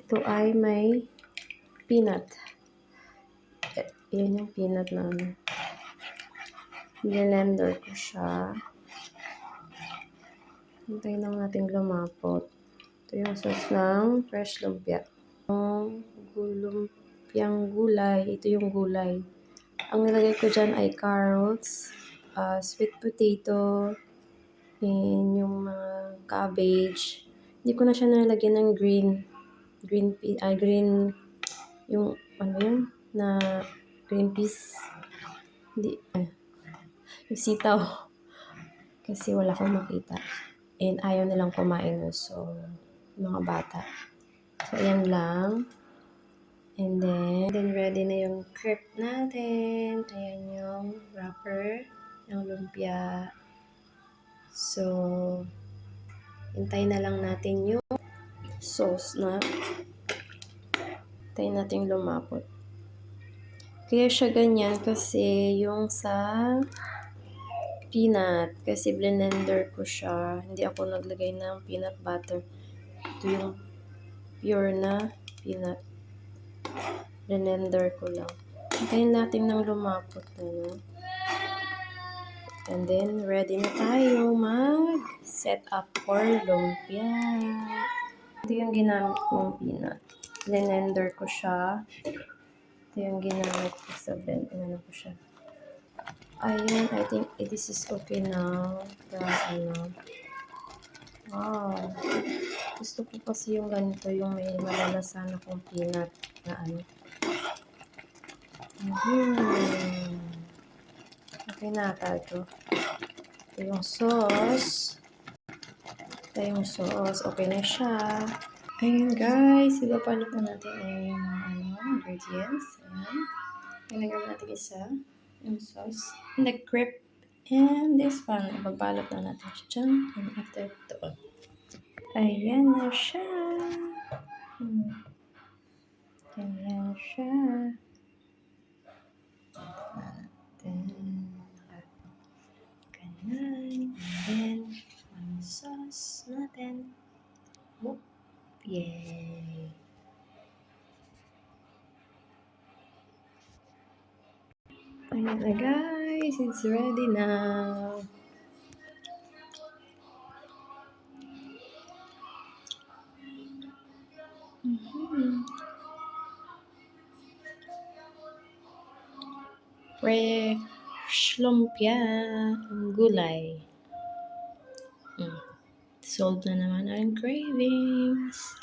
Ito ay may peanut. Yan yung peanut na ano. Blender ko siya. Hintayin lang natin lumapot. Ito yung sauce ng fresh lumpia. Lumpiang gulay. Ito yung gulay. Ang nilagay ko dyan ay carrots, sweet potato, and yung mga cabbage. Hindi ko na siya nalagyan ng green, yung ano yun, na green peas. Hindi, yung sitaw. Kasi wala akong makita. And ayaw nilang kumain nun. So, mga bata. So, ayan lang. And then ready na yung crepe natin. Ayan yung wrapper ng lumpia. So, hintayin na lang natin yung sauce na. Hintayin natin lumapot. Kaya siya ganyan kasi yung sa peanut. Kasi blender ko siya. Hindi ako naglagay ng peanut butter. Ito yung pure na peanut. Blender ko lang. Hintayin natin ng lumapot na. And then, ready na tayo mag-set up for lumpia. Ito yung ginamit kong peanut. Blender ko siya. Ito yung ginamit ko sa blend. Ano ko siya. Ayun, I think this is okay now. Wow. Gusto ko kasi yung ganito, yung may malalasan akong peanut na ano. Okay na ata ito. Ito yung sauce. Okay na siya. Ayun guys, ipapalit na natin ay yung ingredients. Ayan. Ilagay natin isa. Yung sauce. And the crepe. And this one. Ipabalot na natin siya dyan. And after ito. Ayan na siya. Ayan siya. Ganyan. And then, ang sauce natin. Whoop. Yay! Ayan na guys, it's ready now. Fresh lumpia, gulay. Solved na naman ang cravings.